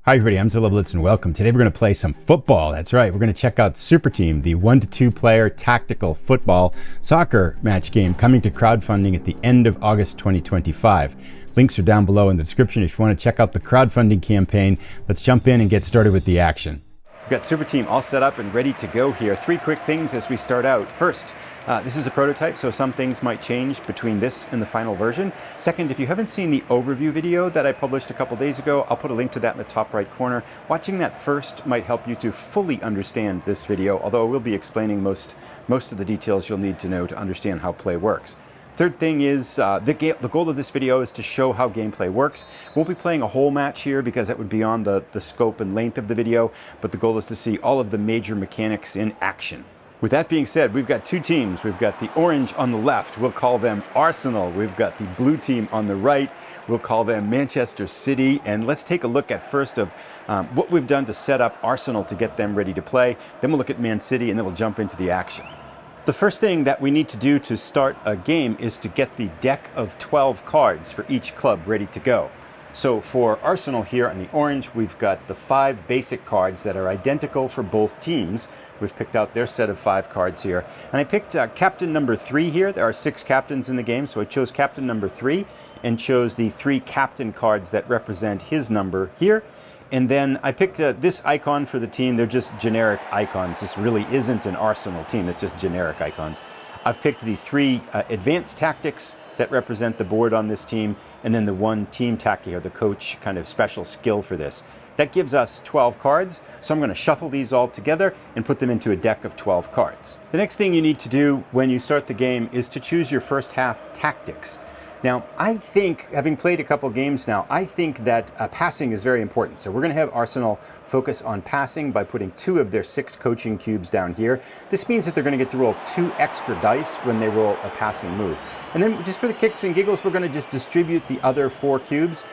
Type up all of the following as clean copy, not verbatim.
Hi everybody, I'm Zilla Blitz and welcome. Today we're going to play some football. That's right, we're going to check out Super Team, the 1 to 2 player tactical football soccer match game coming to crowdfunding at the end of August 2025. Links are down below in the description if you want to check out the crowdfunding campaign. Let's jump in and get started with the action. We've got Super Team all set up and ready to go here. 3 quick things as we start out. First, this is a prototype, so some things might change between this and the final version. Second, if you haven't seen the overview video that I published a couple days ago, I'll put a link to that in the top right corner. Watching that first might help you to fully understand this video, although we'll be explaining most of the details you'll need to know to understand how play works. Third thing is, the goal of this video is to show how gameplay works. Won't be playing a whole match here because that would be beyond the scope and length of the video, but the goal is to see all of the major mechanics in action. With that being said, we've got 2 teams. We've got the orange on the left, we'll call them Arsenal. We've got the blue team on the right, we'll call them Manchester City. And let's take a look at first of what we've done to set up Arsenal to get them ready to play. Then we'll look at Man City and then we'll jump into the action. The first thing that we need to do to start a game is to get the deck of 12 cards for each club ready to go. So for Arsenal here on the orange, we've got the 5 basic cards that are identical for both teams. We've picked out their set of 5 cards here. And I picked captain number 3 here. There are 6 captains in the game, so I chose captain number 3 and chose the 3 captain cards that represent his number here. And then I picked this icon for the team. They're just generic icons. This really isn't an Arsenal team. It's just generic icons. I've picked the 3 advanced tactics that represent the board on this team, and then the 1 team tactic, or the coach kind of special skill for this. That gives us 12 cards, so I'm going to shuffle these all together and put them into a deck of 12 cards. The next thing you need to do when you start the game is to choose your first half tactics. Now, I think, having played a couple games now, I think that passing is very important. So we're going to have Arsenal focus on passing by putting 2 of their 6 coaching cubes down here. This means that they're going to get to roll 2 extra dice when they roll a passing move. And then just for the kicks and giggles, we're going to just distribute the other 4 cubes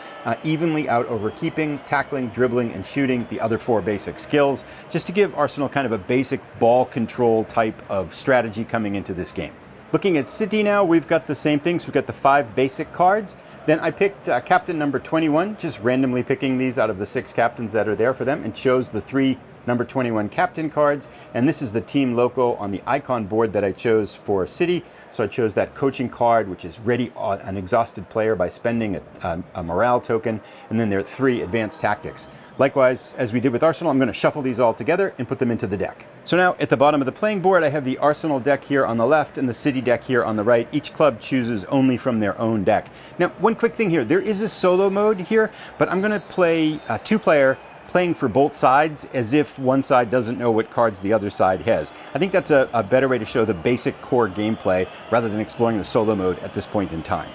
evenly out over keeping, tackling, dribbling, and shooting, the other 4 basic skills, just to give Arsenal kind of a basic ball control type of strategy coming into this game. Looking at City now, we've got the same things. We've got the 5 basic cards. Then I picked captain number 21, just randomly picking these out of the 6 captains that are there for them, and chose the 3 number 21 captain cards. And this is the team logo on the icon board that I chose for City. So I chose that coaching card, which is ready on an exhausted player by spending a morale token. And then there are 3 advanced tactics. Likewise, as we did with Arsenal, I'm going to shuffle these all together and put them into the deck. So now at the bottom of the playing board, I have the Arsenal deck here on the left and the City deck here on the right. Each club chooses only from their own deck. Now, one quick thing here, there is a solo mode here, but I'm going to play 2-player, playing for both sides as if one side doesn't know what cards the other side has. I think that's a better way to show the basic core gameplay rather than exploring the solo mode at this point in time.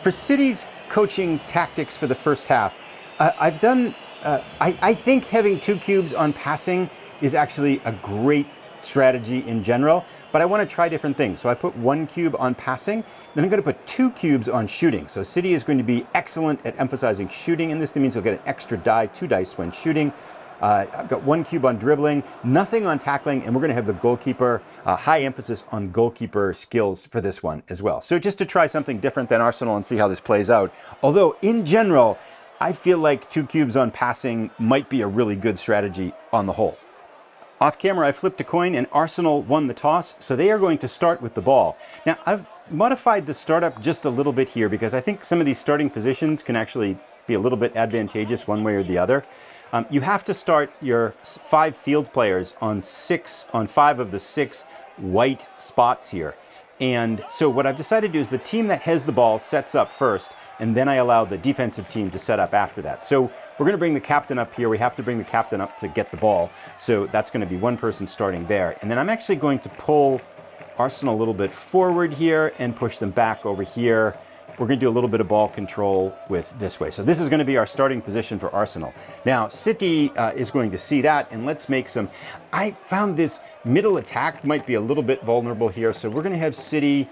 For City's coaching tactics for the first half, I've done I think having 2 cubes on passing is actually a great strategy in general, but I want to try different things. So I put 1 cube on passing, then I'm going to put 2 cubes on shooting. So City is going to be excellent at emphasizing shooting, and this means they'll get an extra die, 2 dice when shooting. I've got 1 cube on dribbling, nothing on tackling, and we're going to have the goalkeeper, high emphasis on goalkeeper skills for this one as well. So just to try something different than Arsenal and see how this plays out. Although in general, I feel like 2 cubes on passing might be a really good strategy on the whole. Off camera, I flipped a coin and Arsenal won the toss, so they are going to start with the ball. Now, I've modified the startup just a little bit here because I think some of these starting positions can actually be a little bit advantageous one way or the other. You have to start your 5 field players on 5 of the 6 white spots here. And so what I've decided to do is the team that has the ball sets up first, and then I allow the defensive team to set up after that. So we're going to bring the captain up here. We have to bring the captain up to get the ball. So that's going to be 1 person starting there. And then I'm actually going to pull Arsenal a little bit forward here and push them back over here. We're going to do a little bit of ball control with this way. So this is going to be our starting position for Arsenal. Now, City is going to see that, and let's make some... I found this middle attack might be a little bit vulnerable here, so we're going to have City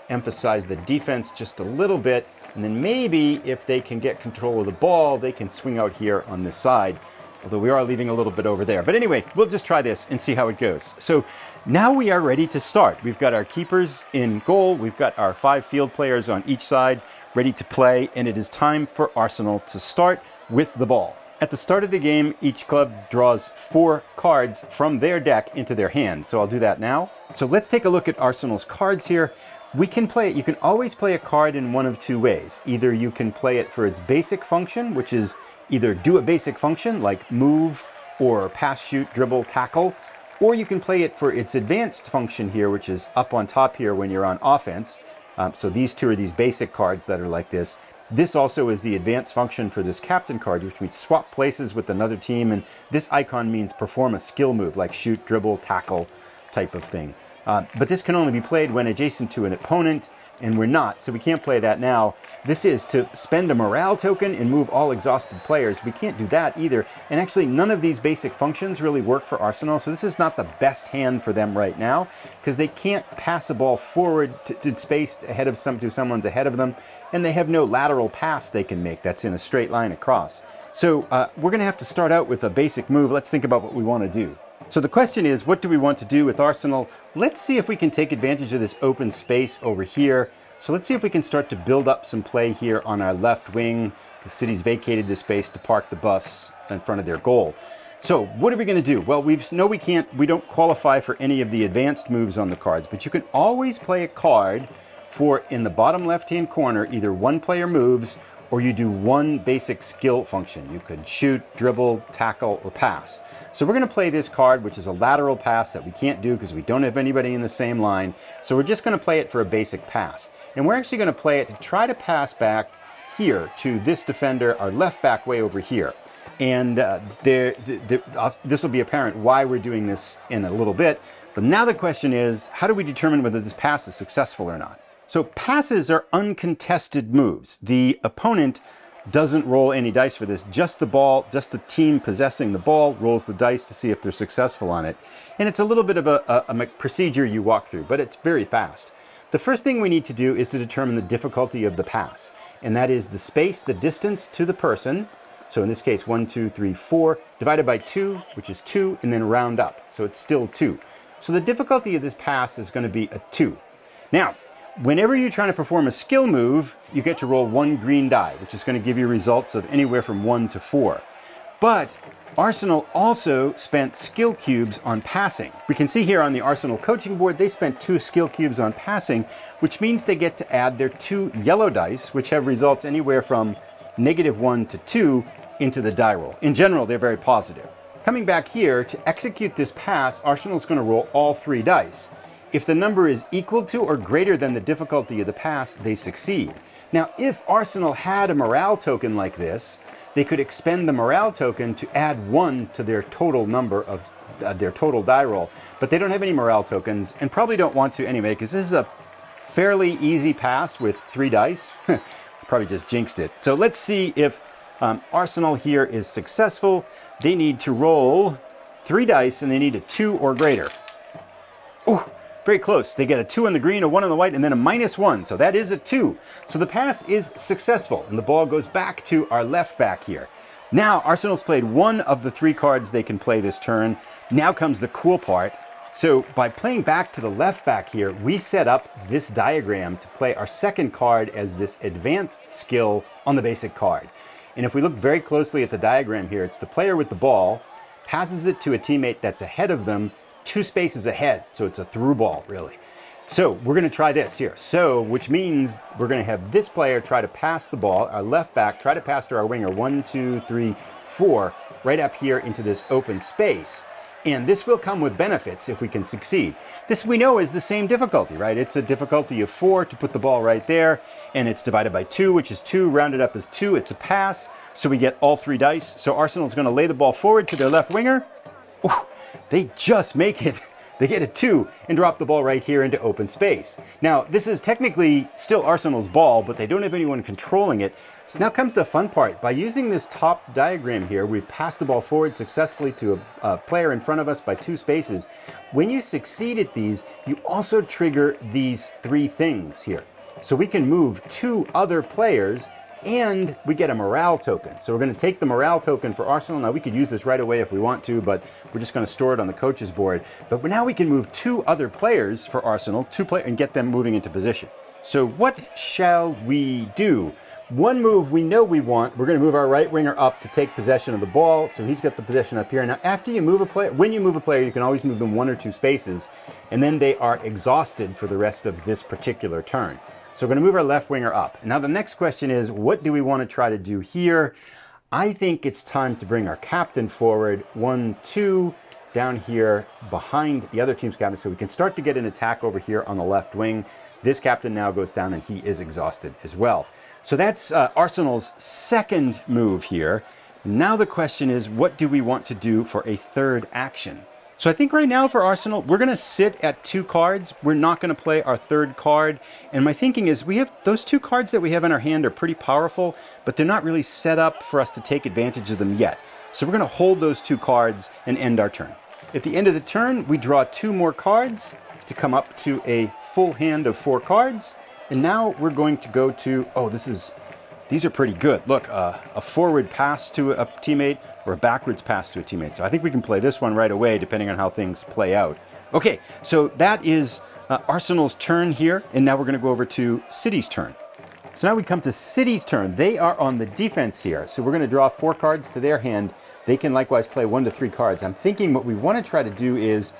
emphasize the defense just a little bit, and then maybe if they can get control of the ball, they can swing out here on this side. although we are leaving a little bit over there. But anyway, we'll just try this and see how it goes. So now we are ready to start. We've got our keepers in goal. We've got our 5 field players on each side ready to play, and it is time for Arsenal to start with the ball. At the start of the game, each club draws 4 cards from their deck into their hand. So I'll do that now. So let's take a look at Arsenal's cards here. We can play it. You can always play a card in one of 2 ways. Either you can play it for its basic function, which is either do a basic function like move or pass, shoot, dribble, tackle, or you can play it for its advanced function here, which is up on top here when you're on offense. So these 2 are these basic cards that are like this. This also is the advanced function for this captain card, which means swap places with another team, and this icon means perform a skill move like shoot, dribble, tackle type of thing. But this can only be played when adjacent to an opponent, and we're not, so we can't play that now. This is to spend a morale token and move all exhausted players. We can't do that either, and actually none of these basic functions really work for Arsenal, so this is not the best hand for them right now, because they can't pass a ball forward to space ahead of someone's ahead of them, and they have no lateral pass they can make that's in a straight line across. So we're going to have to start out with a basic move. Let's think about what we want to do. So the question is, what do we want to do with Arsenal? Let's see if we can take advantage of this open space over here. So let's see if we can start to build up some play here on our left wing. The City's vacated this space to park the bus in front of their goal. So what are we going to do? Well, we don't qualify for any of the advanced moves on the cards, but you can always play a card for, in the bottom left-hand corner, either 1 player moves or you do 1 basic skill function. You could shoot, dribble, tackle, or pass. So we're going to play this card, which is a lateral pass that we can't do because we don't have anybody in the same line. So we're just going to play it for a basic pass. And we're actually going to play it to try to pass back here to this defender, our left back way over here. And this will be apparent why we're doing this in a little bit. But now the question is, how do we determine whether this pass is successful or not? So passes are uncontested moves. The opponent doesn't roll any dice for this. Just the ball, just the team possessing the ball rolls the dice to see if they're successful on it. And it's a little bit of a procedure you walk through, but it's very fast. The first thing we need to do is to determine the difficulty of the pass. And that is the space, the distance to the person. So in this case, 1, 2, 3, 4, divided by 2, which is 2, and then round up. So it's still 2. So the difficulty of this pass is going to be a 2. Now, whenever you're trying to perform a skill move, you get to roll 1 green die, which is going to give you results of anywhere from 1 to 4. But Arsenal also spent skill cubes on passing. We can see here on the Arsenal coaching board, they spent 2 skill cubes on passing, which means they get to add their 2 yellow dice, which have results anywhere from -1 to 2 into the die roll. In general, they're very positive. Coming back here, to execute this pass, Arsenal's going to roll all 3 dice. If the number is equal to or greater than the difficulty of the pass, they succeed. Now, if Arsenal had a morale token like this, they could expend the morale token to add 1 to their total number of their total die roll. But they don't have any morale tokens and probably don't want to anyway, because this is a fairly easy pass with 3 dice. Probably just jinxed it. So let's see if Arsenal here is successful. They need to roll 3 dice and they need a 2 or greater. Ooh, very close. They get a 2 on the green, a 1 on the white, and then a -1. So that is a 2. So the pass is successful, and the ball goes back to our left back here. Now, Arsenal's played 1 of the 3 cards they can play this turn. Now comes the cool part. So by playing back to the left back here, we set up this diagram to play our second card as this advanced skill on the basic card. And if we look very closely at the diagram here, it's the player with the ball, passes it to a teammate that's ahead of them, 2 spaces ahead. So it's a through ball, really. So we're going to try this here. So, which means we're going to have this player try to pass the ball, our left back, try to pass to our winger, 1, 2, 3, 4, right up here into this open space. And this will come with benefits if we can succeed. This we know is the same difficulty, right? It's a difficulty of 4 to put the ball right there, and it's divided by 2, which is 2, rounded up as 2. It's a pass, so we get all 3 dice. So Arsenal's going to lay the ball forward to their left winger. Ooh, they just make it. They get a 2 and drop the ball right here into open space. Now, this is technically still Arsenal's ball, but they don't have anyone controlling it. So now comes the fun part. By using this top diagram here, we've passed the ball forward successfully to a player in front of us by 2 spaces. When you succeed at these, you also trigger these 3 things here. So we can move 2 other players and we get a morale token. So we're going to take the morale token for Arsenal. Now we could use this right away if we want to, but we're just going to store it on the coach's board. But now we can move 2 other players for Arsenal, and get them moving into position. So what shall we do? One move we know we want, we're going to move our right winger up to take possession of the ball. So he's got the possession up here. Now after you move a player, when you move a player, you can always move them 1 or 2 spaces, and then they are exhausted for the rest of this particular turn. So we're going to move our left winger up. Now the next question is, what do we want to try to do here? I think it's time to bring our captain forward, 1, 2, down here behind the other team's captain, so we can start to get an attack over here on the left wing. This captain now goes down and he is exhausted as well. So that's Arsenal's second move here. Now the question is, what do we want to do for a third action? So I think right now for Arsenal, we're going to sit at 2 cards. We're not going to play our third card. And my thinking is, we have those 2 cards that we have in our hand are pretty powerful, but they're not really set up for us to take advantage of them yet. So we're going to hold those 2 cards and end our turn. At the end of the turn, we draw 2 more cards to come up to a full hand of 4 cards. And now we're going to go to, these are pretty good. Look, a forward pass to a teammate or a backwards pass to a teammate. So I think we can play this one right away, depending on how things play out. Okay, so that is Arsenal's turn here. And now we're going to go over to City's turn. So now we come to City's turn. They are on the defense here. So we're going to draw 4 cards to their hand. They can likewise play 1 to 3 cards. I'm thinking what we want to try to do is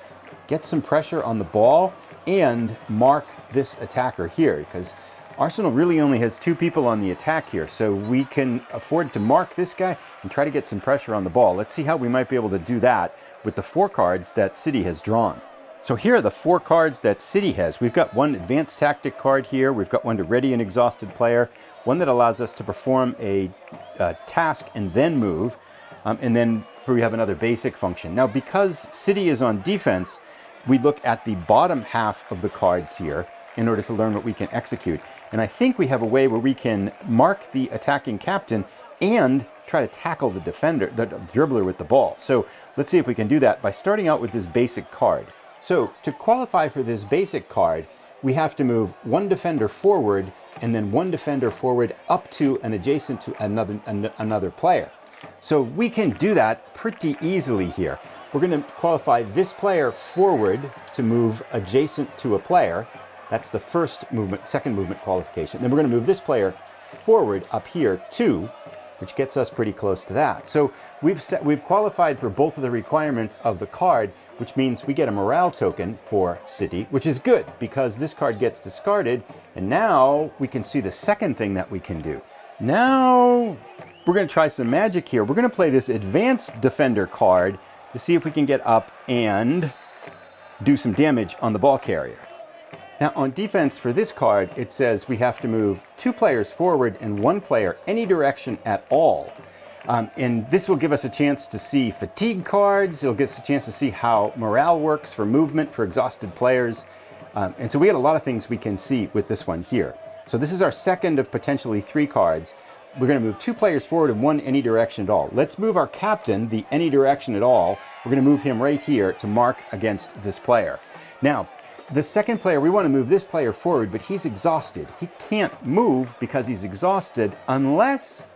get some pressure on the ball and mark this attacker here, because Arsenal really only has 2 people on the attack here. So we can afford to mark this guy and try to get some pressure on the ball. Let's see how we might be able to do that with the 4 cards that City has drawn. So here are the 4 cards that City has. We've got 1 advanced tactic card here. We've got 1 to ready an exhausted player, 1 that allows us to perform a task and then move, and then we have another basic function. Now, because City is on defense, we look at the bottom half of the cards here in order to learn what we can execute. And I think we have a way where we can mark the attacking captain and try to tackle the defender, the dribbler with the ball. So let's see if we can do that by starting out with this basic card. So to qualify for this basic card, we have to move 1 defender forward and then 1 defender forward up to and adjacent to another player. So we can do that pretty easily here. We're going to qualify this player forward to move adjacent to a player. That's the first movement, second movement qualification. Then we're going to move this player forward up here too, which gets us pretty close to that. So we've qualified for both of the requirements of the card, which means we get a morale token for City, which is good because this card gets discarded. And now we can see the second thing that we can do. Now we're going to try some magic here. We're going to play this advanced defender card to see if we can get up and do some damage on the ball carrier. Now on defense for this card, it says we have to move 2 players forward and 1 player any direction at all. And this will give us a chance to see fatigue cards. It'll give us a chance to see how morale works for movement for exhausted players. And so we had a lot of things we can see with this one here. So this is our second of potentially 3 cards. We're going to move 2 players forward and 1 any direction at all. Let's move our captain, the any direction at all. We're going to move him right here to mark against this player. Now, the second player, we want to move this player forward, but he's exhausted. He can't move because he's exhausted unless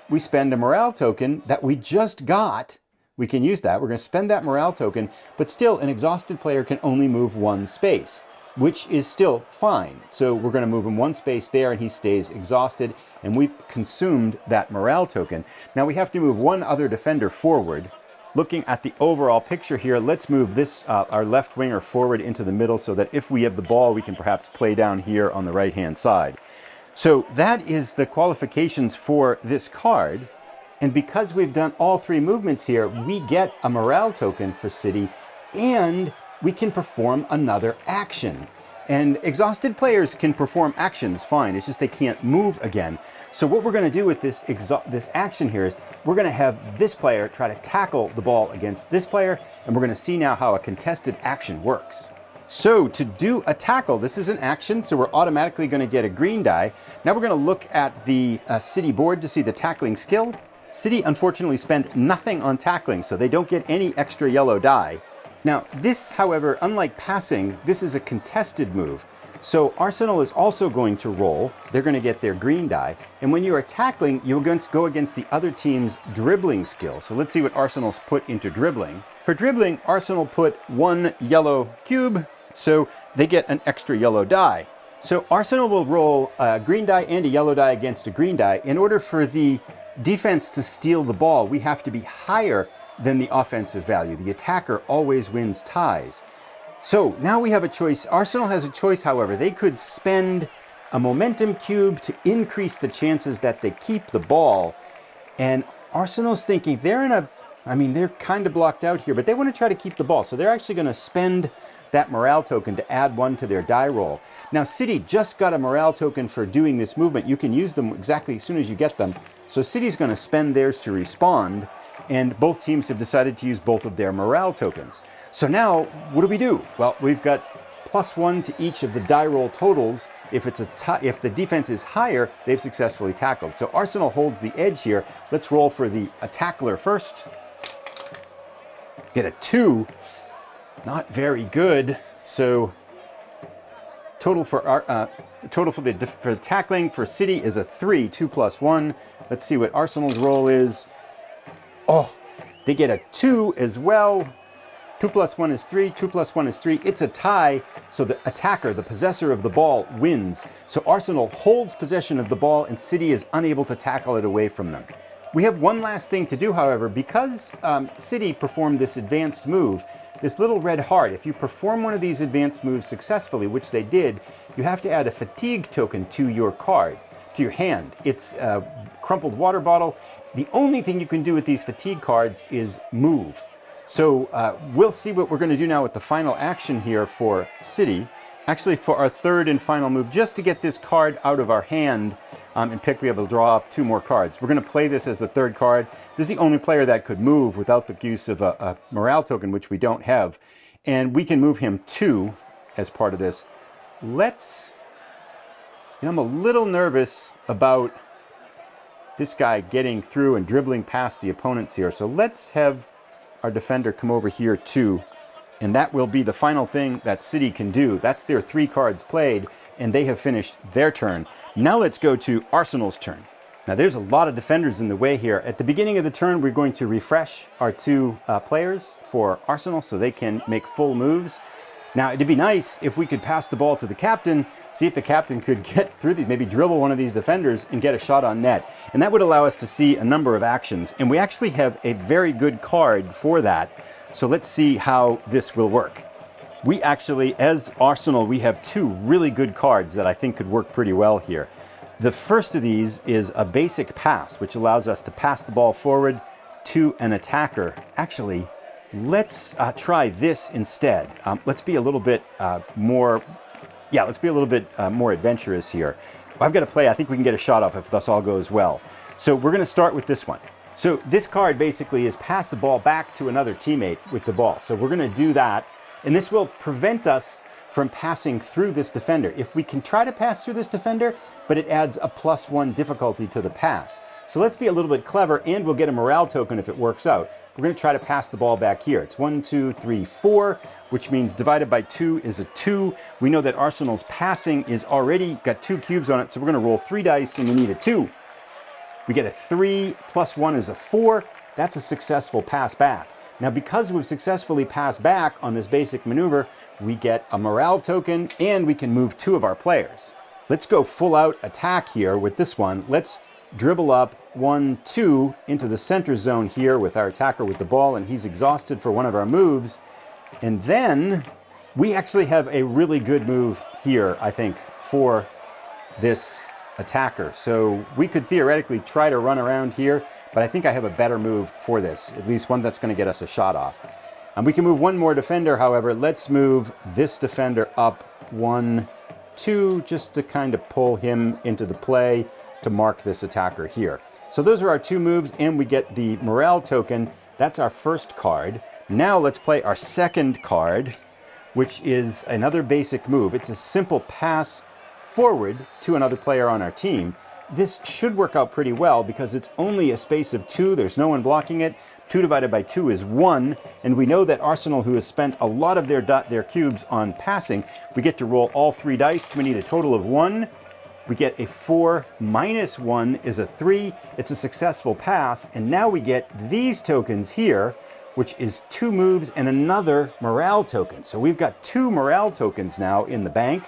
we spend a morale token that we just got. We can use that. We're going to spend that morale token, but still an exhausted player can only move 1 space, which is still fine. So we're going to move him 1 space there and he stays exhausted, and we've consumed that morale token. Now we have to move 1 other defender forward. Looking at the overall picture here, let's move this, our left winger forward into the middle so that if we have the ball, we can perhaps play down here on the right-hand side. So that is the qualifications for this card. And because we've done all 3 movements here, we get a morale token for City and we can perform another action. And exhausted players can perform actions fine, it's just they can't move again. So what we're going to do with this action here is we're going to have this player try to tackle the ball against this player, and we're going to see now how a contested action works. So to do a tackle, this is an action, so we're automatically going to get a green die. Now we're going to look at the City board to see the tackling skill. City unfortunately spent nothing on tackling, so they don't get any extra yellow die. Now this, however, unlike passing, this is a contested move. So Arsenal is also going to roll. They're going to get their green die. And when you are tackling, you're going to go against the other team's dribbling skill. So let's see what Arsenal's put into dribbling. For dribbling, Arsenal put 1 yellow cube, so they get an extra yellow die. So Arsenal will roll a green die and a yellow die against a green die. In order for the defense to steal the ball, we have to be higher than the offensive value. The attacker always wins ties. So now we have a choice. Arsenal has a choice, however. They could spend a momentum cube to increase the chances that they keep the ball. And Arsenal's thinking they're kind of blocked out here, but they want to try to keep the ball. So they're actually going to spend that morale token to add one to their die roll. Now City just got a morale token for doing this movement. You can use them exactly as soon as you get them. So City's going to spend theirs to respond, and both teams have decided to use both of their morale tokens. So now what do? Well, we've got +1 to each of the die roll totals. If the defense is higher, they've successfully tackled. So Arsenal holds the edge here. Let's roll for the attacker first. Get a 2. Not very good. So total for the tackling for City is a 3, 2 + 1. Let's see what Arsenal's roll is. Oh, they get a 2 as well. 2 + 1 is 3, 2 + 1 is 3. It's a tie, so the attacker, the possessor of the ball, wins. So Arsenal holds possession of the ball and City is unable to tackle it away from them. We have one last thing to do, however. Because City performed this advanced move, this little red heart, if you perform one of these advanced moves successfully, which they did, you have to add a fatigue token to your card, to your hand. It's a crumpled water bottle. The only thing you can do with these fatigue cards is move. So we'll see what we're going to do now with the final action here for City. Actually, for our third and final move, just to get this card out of our hand and be able to draw up 2 more cards. We're going to play this as the third card. This is the only player that could move without the use of a morale token, which we don't have. And we can move him 2 as part of this. I'm a little nervous about this guy getting through and dribbling past the opponents here. So let's have our defender come over here too. And that will be the final thing that City can do. That's their 3 cards played, and they have finished their turn. Now let's go to Arsenal's turn. Now there's a lot of defenders in the way here. At the beginning of the turn, we're going to refresh our 2 players for Arsenal so they can make full moves. Now it'd be nice if we could pass the ball to the captain, see if the captain could get through these, maybe dribble one of these defenders and get a shot on net. And that would allow us to see a number of actions. And we actually have a very good card for that. So let's see how this will work. We actually, as Arsenal, we have 2 really good cards that I think could work pretty well here. The first of these is a basic pass, which allows us to pass the ball forward to an attacker. Actually, let's try this instead. Let's be a little bit more adventurous here. I've got to play. I think we can get a shot off if this all goes well. So we're going to start with this one. So this card basically is pass the ball back to another teammate with the ball. So we're going to do that. And this will prevent us from passing through this defender. If we can try to pass through this defender, but it adds a +1 difficulty to the pass. So let's be a little bit clever, and we'll get a morale token if it works out. We're going to try to pass the ball back here. It's 1, 2, 3, 4, which means divided by 2 is a 2. We know that Arsenal's passing is already got 2 cubes on it, so we're going to roll 3 dice, and we need a 2. We get a 3, +1 is a 4. That's a successful pass back. Now, because we've successfully passed back on this basic maneuver, we get a morale token, and we can move 2 of our players. Let's go full out attack here with this one. Let's dribble up 1, 2 into the center zone here with our attacker with the ball, and he's exhausted for one of our moves. And then we actually have a really good move here, I think, for this attacker. So we could theoretically try to run around here, but I think I have a better move for this, at least one that's going to get us a shot off. And we can move 1 more defender, however. Let's move this defender up 1, 2, just to kind of pull him into the play to mark this attacker here. So those are our 2 moves, and we get the morale token. That's our first card. Now let's play our second card, which is another basic move. It's a simple pass forward to another player on our team. This should work out pretty well because it's only a space of 2. There's no one blocking it. 2 divided by 2 is 1. And we know that Arsenal, who has spent a lot of their cubes on passing, we get to roll all 3 dice. We need a total of 1. We get a 4 minus 1 is a 3. It's a successful pass. And now we get these tokens here, which is 2 moves and another morale token. So we've got 2 morale tokens now in the bank.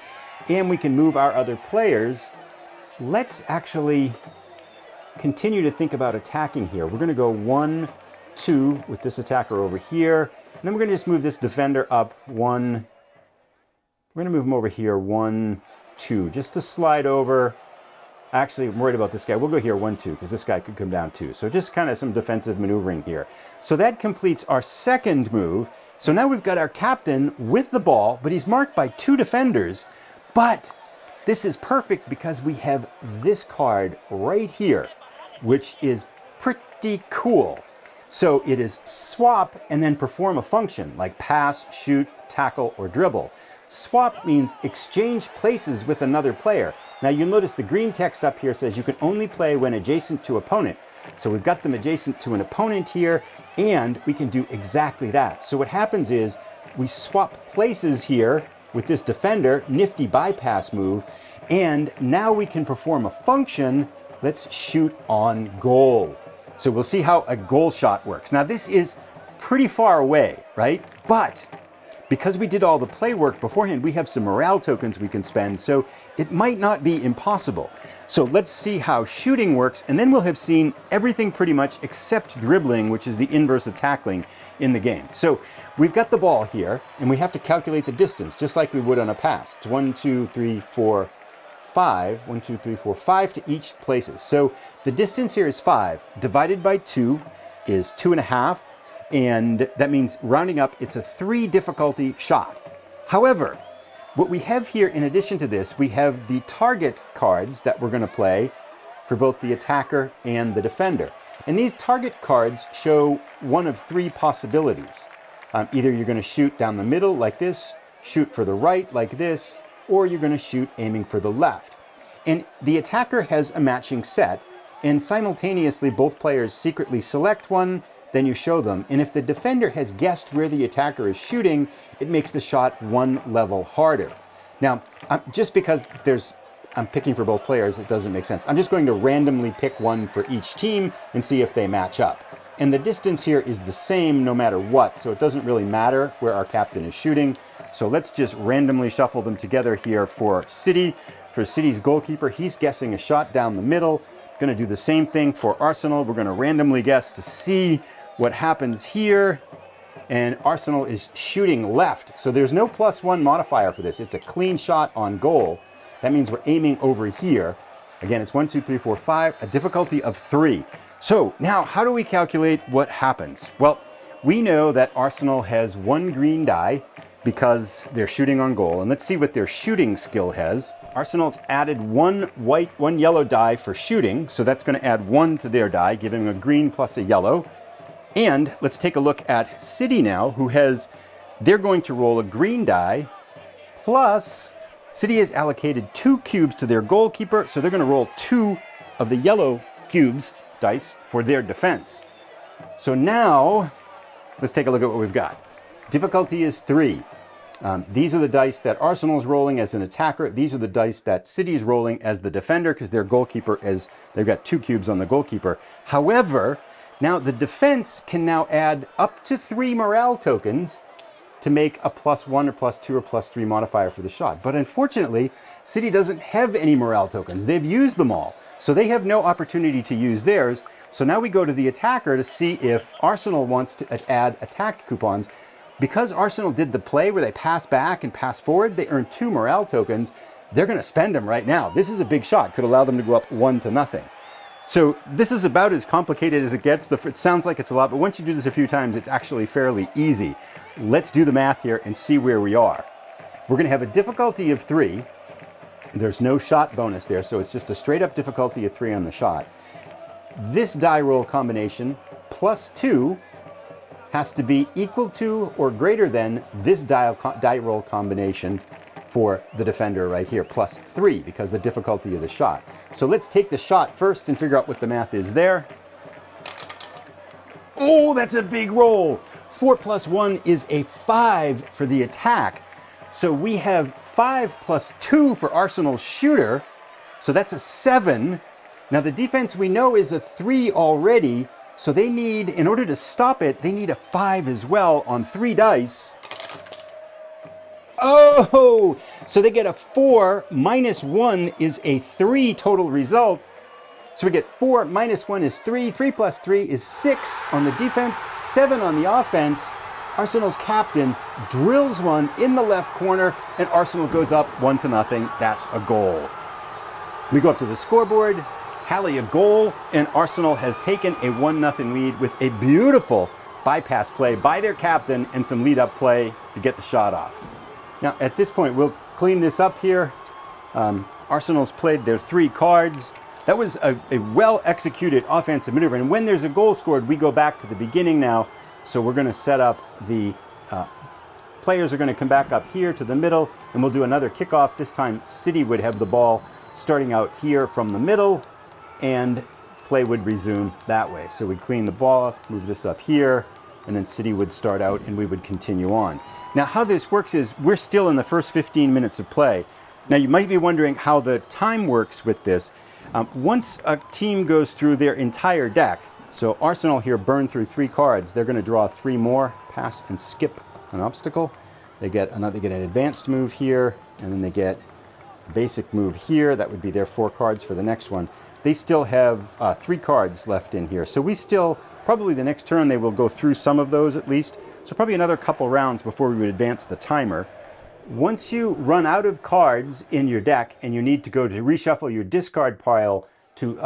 and we can move our other players. Let's actually continue to think about attacking here. We're going to go 1, 2 with this attacker over here. And then we're going to just move this defender up 1. We're going to move him over here 1, 2, just to slide over. Actually, I'm worried about this guy. We'll go here 1, 2, because this guy could come down 2. So just kind of some defensive maneuvering here. So that completes our second move. So now we've got our captain with the ball, but he's marked by 2 defenders. But this is perfect because we have this card right here, which is pretty cool. So it is swap and then perform a function like pass, shoot, tackle, or dribble. Swap means exchange places with another player. Now you'll notice the green text up here says you can only play when adjacent to opponent. So we've got them adjacent to an opponent here, and we can do exactly that. So what happens is we swap places here with this defender, nifty bypass move, and now we can perform a function. Let's shoot on goal. So we'll see how a goal shot works. Now this is pretty far away, right? But because we did all the play work beforehand, we have some morale tokens we can spend, so it might not be impossible. So let's see how shooting works, and then we'll have seen everything pretty much except dribbling, which is the inverse of tackling in the game. So we've got the ball here, and we have to calculate the distance, just like we would on a pass. It's 1, 2, 3, 4, 5. 1, 2, 3, 4, 5 to each places. So the distance here is 5. Divided by 2 is 2.5. And that means rounding up, it's a 3 difficulty shot. However, what we have here in addition to this, we have the target cards that we're going to play for both the attacker and the defender. And these target cards show one of 3 possibilities. Either you're going to shoot down the middle like this, shoot for the right like this, or you're going to shoot aiming for the left. And the attacker has a matching set, and simultaneously both players secretly select one, then you show them. And if the defender has guessed where the attacker is shooting, it makes the shot 1 level harder. Now, just because I'm picking for both players, it doesn't make sense. I'm just going to randomly pick one for each team and see if they match up. And the distance here is the same no matter what, so it doesn't really matter where our captain is shooting. So let's just randomly shuffle them together here for City. For City's goalkeeper, he's guessing a shot down the middle. Going to do the same thing for Arsenal. We're going to randomly guess to see what happens here. And Arsenal is shooting left. So there's no +1 modifier for this. It's a clean shot on goal. That means we're aiming over here. Again, it's 1, 2, 3, 4, 5, a difficulty of 3. So now how do we calculate what happens? Well, we know that Arsenal has 1 green die because they're shooting on goal. And let's see what their shooting skill has. Arsenal's added 1 white, 1 yellow die for shooting. So that's going to add 1 to their die, giving them a green plus a yellow. And let's take a look at City now, they're going to roll a green die, plus City has allocated 2 cubes to their goalkeeper, so they're going to roll 2 of the yellow cubes dice for their defense. So now, let's take a look at what we've got. Difficulty is 3. These are the dice that Arsenal's rolling as an attacker. These are the dice that City's rolling as the defender, because their goalkeeper they've got 2 cubes on the goalkeeper. However, now the defense can now add up to 3 morale tokens to make a +1 or +2 or +3 modifier for the shot. But unfortunately, City doesn't have any morale tokens. They've used them all. So they have no opportunity to use theirs. So now we go to the attacker to see if Arsenal wants to add attack coupons. Because Arsenal did the play where they pass back and pass forward, they earn 2 morale tokens. They're going to spend them right now. This is a big shot. Could allow them to go up 1-0. So this is about as complicated as it gets. It sounds like it's a lot, but once you do this a few times, it's actually fairly easy. Let's do the math here and see where we are. We're going to have a difficulty of 3. There's no shot bonus there, so it's just a straight up difficulty of 3 on the shot. This die roll combination +2 has to be equal to or greater than this die roll combination for the defender right here, +3, because the difficulty of the shot. So let's take the shot first and figure out what the math is there. Oh, that's a big roll. 4 + 1 is a 5 for the attack. So we have 5 + 2 for Arsenal's shooter. So that's a 7. Now the defense we know is a 3 already. So they need, in order to stop it, they need a 5 as well on 3 dice. Oh, so they get a 4 minus 1 is a 3 total result. So we get 4 minus 1 is 3. 3 plus 3 is 6 on the defense, 7 on the offense. Arsenal's captain drills one in the left corner, and Arsenal goes up 1-0. That's a goal. We go up to the scoreboard, tally a goal, and Arsenal has taken a 1-0 lead with a beautiful bypass play by their captain and some lead-up play to get the shot off. Now, at this point, we'll clean this up here. Arsenal's played their 3 cards. That was a well-executed offensive maneuver. And when there's a goal scored, we go back to the beginning now. So we're going to set up the players are going to come back up here to the middle, and we'll do another kickoff. This time, City would have the ball starting out here from the middle, and play would resume that way. So we'd clean the ball off, move this up here, and then City would start out, and we would continue on. Now, how this works is we're still in the first 15 minutes of play. Now, you might be wondering how the time works with this. Once a team goes through their entire deck, so Arsenal here burned through 3 cards, they're going to draw 3 more, pass and skip an obstacle. They get an advanced move here, and then they get a basic move here. That would be their 4 cards for the next one. They still have 3 cards left in here. So we still, probably the next turn, they will go through some of those at least. So probably another couple rounds before we would advance the timer. Once you run out of cards in your deck and you need to go to reshuffle your discard pile to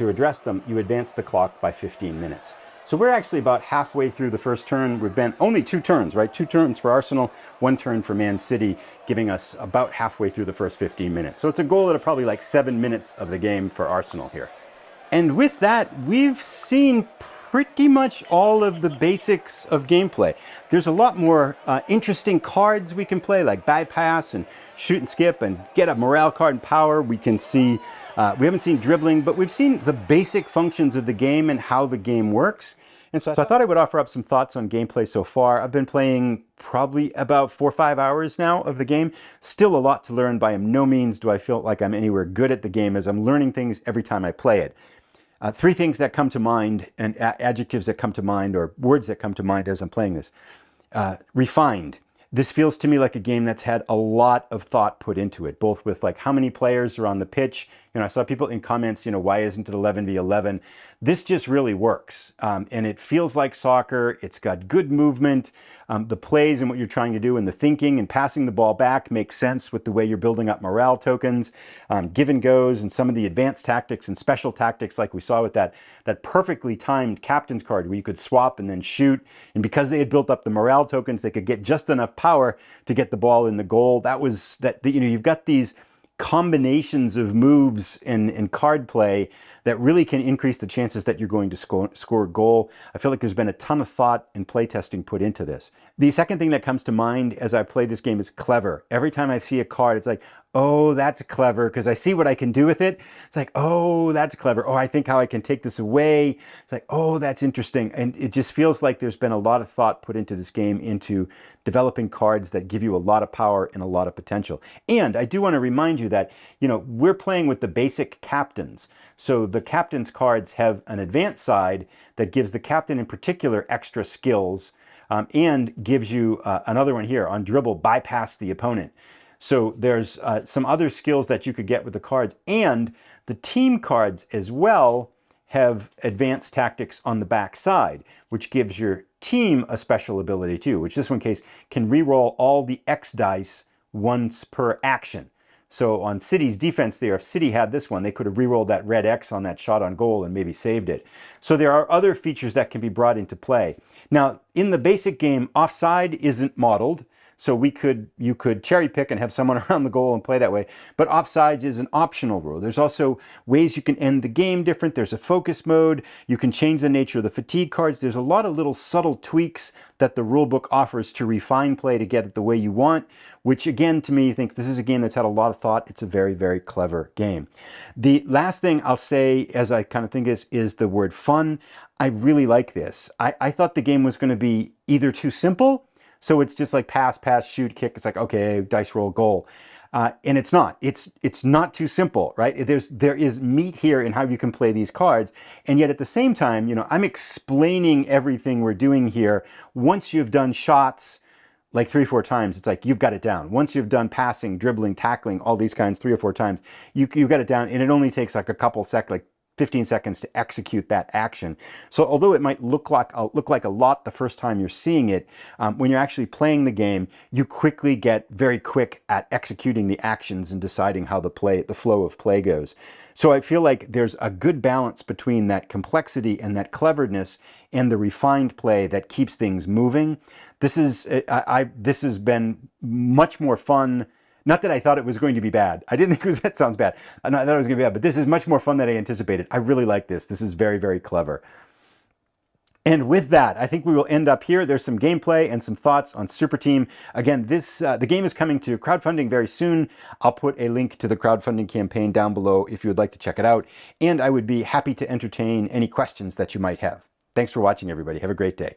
address them, you advance the clock by 15 minutes. So we're actually about halfway through the first turn. We've been only 2 turns, right? 2 turns for Arsenal, 1 turn for Man City, giving us about halfway through the first 15 minutes. So it's a goal at probably like 7 minutes of the game for Arsenal here. And with that, we've seen pretty much all of the basics of gameplay. There's a lot more interesting cards we can play, like bypass and shoot and skip and get a morale card and power. We can see, we haven't seen dribbling, but we've seen the basic functions of the game and how the game works. And so I thought I would offer up some thoughts on gameplay so far. I've been playing probably about 4 or 5 hours now of the game. Still a lot to learn. By no means do I feel like I'm anywhere good at the game, as I'm learning things every time I play it. 3 things that come to mind, and adjectives that come to mind, or words that come to mind as I'm playing this. Refined. This feels to me like a game that's had a lot of thought put into it, both with like how many players are on the pitch. You know, I saw people in comments, you know, why isn't it 11v11? This just really works. And it feels like soccer. It's got good movement. The plays and what you're trying to do and the thinking and passing the ball back makes sense with the way you're building up morale tokens, give and goes, and some of the advanced tactics and special tactics like we saw with that perfectly timed captain's card where you could swap and then shoot. And because they had built up the morale tokens, they could get just enough power to get the ball in the goal. You know, you've got these combinations of moves and card play that really can increase the chances that you're going to score a goal. I feel like there's been a ton of thought and play testing put into this. The second thing that comes to mind as I play this game is clever. Every time I see a card, it's like, oh, that's clever, because I see what I can do with it. It's like, oh, that's clever. Oh, I think how I can take this away. It's like, oh, that's interesting. And it just feels like there's been a lot of thought put into this game, into developing cards that give you a lot of power and a lot of potential. And I do want to remind you that, you know, we're playing with the basic captains. So the captain's cards have an advanced side that gives the captain in particular extra skills, and gives you another one here on Dribble, bypass the opponent. So there's some other skills that you could get with the cards, and the team cards as well have advanced tactics on the back side, which gives your team a special ability too, which this one case can reroll all the X dice once per action. So on City's defense there, if City had this one, they could have rerolled that red X on that shot on goal and maybe saved it. So there are other features that can be brought into play. Now, in the basic game, offside isn't modeled. So you could cherry pick and have someone around the goal and play that way. But offsides is an optional rule. There's also ways you can end the game different. There's a focus mode. You can change the nature of the fatigue cards. There's a lot of little subtle tweaks that the rulebook offers to refine play to get it the way you want, which again, to me, thinks this is a game that's had a lot of thought. It's a very, very clever game. The last thing I'll say, as I kind of think is the word fun. I really like this. I thought the game was going to be either too simple, so it's just like pass, shoot, kick. It's like, okay, dice roll, goal. And it's not. It's not too simple, right? There is meat here in how you can play these cards. And yet at the same time, you know, I'm explaining everything we're doing here. Once you've done shots, like 3 or 4 times, it's like you've got it down. Once you've done passing, dribbling, tackling, all these kinds 3 or 4 times, you've got it down, and it only takes like a couple seconds, like 15 seconds to execute that action. So although it might look like a lot the first time you're seeing it, when you're actually playing the game, you quickly get very quick at executing the actions and deciding how the flow of play goes. So I feel like there's a good balance between that complexity and that cleverness and the refined play that keeps things moving. This has been much more fun. Not that I thought it was going to be bad. I didn't think that sounds bad. I thought it was going to be bad, but this is much more fun than I anticipated. I really like this. This is very, very clever. And with that, I think we will end up here. There's some gameplay and some thoughts on Super Team. Again, the game is coming to crowdfunding very soon. I'll put a link to the crowdfunding campaign down below if you would like to check it out. And I would be happy to entertain any questions that you might have. Thanks for watching, everybody. Have a great day.